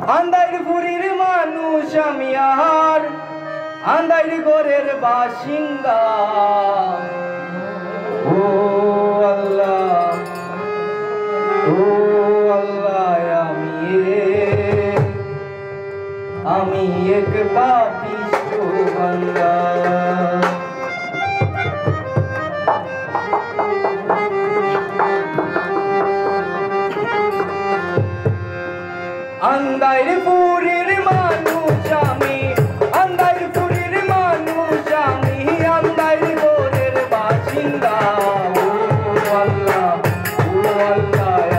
আন্দাইরপুরের মানুষ আমি আর আন্দাইর গোরের বাসিন্দা। ও আল্লাহ, ও আল্লাহ, আমি এক পাপিষ্ঠ বান্দা। আন্দাইরপুরের মানুষ আমি, আন্দাইরপুরের মানুষ আমি, আন্দাইর গোরের বাসিন্দা। ও আল্লাহ, ও আল্লাহ,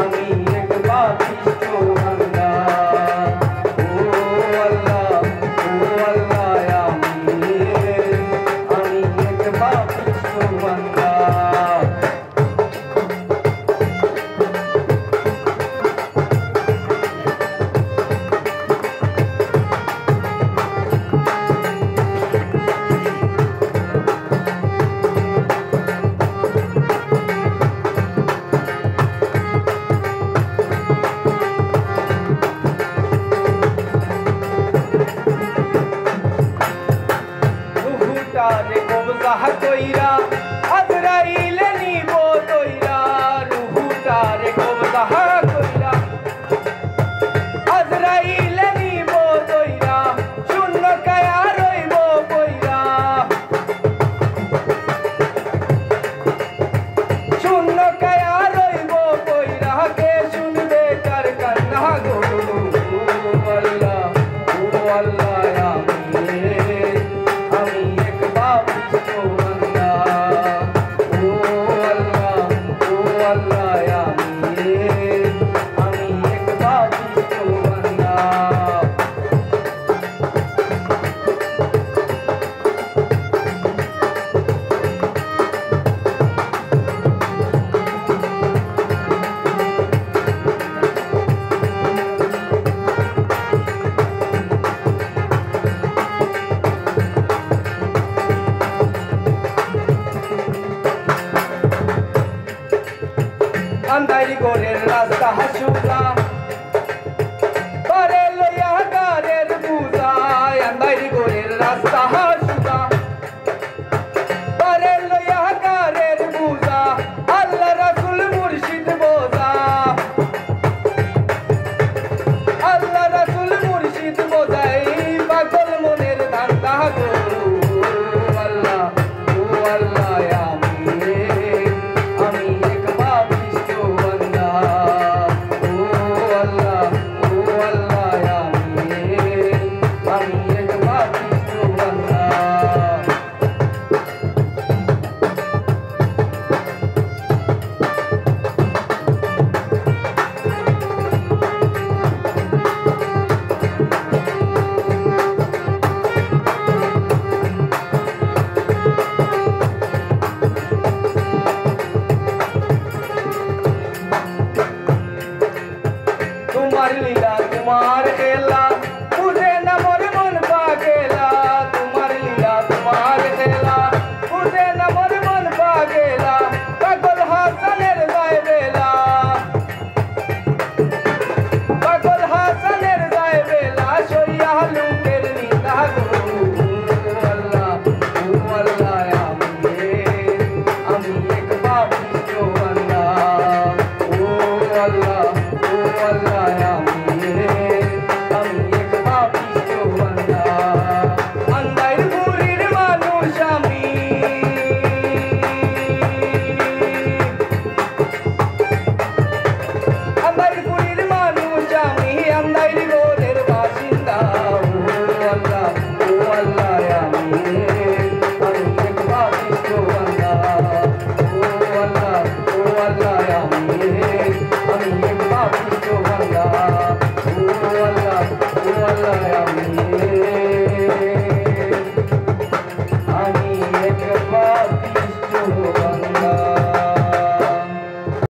আমি এক পাপিষ্ঠ বান্দা। ও আল্লাহ, ও আল্লাহ, আমি এক পাপিষ্ঠ বান্দা। রুহুটারে কবজা কইরা আজরাইলে নিব দইরা। রুহুটারে কবজা কইরা আজরাইলে নিব দইরা। শূন্য কায়া রইব কইরা, শূন্য কায়া রইব কইরা। কে শুনবে কার কান্না গো। ও আল্লাহ, ও আল্লাহ, আমি এক পাপিষ্ঠ বান্দা। ও আল্লাহ, ও আল্লাহ, আমি এক পাপিষ্ঠ বান্দা। আন্দাইর গোরের রাস্তা হাসুলা।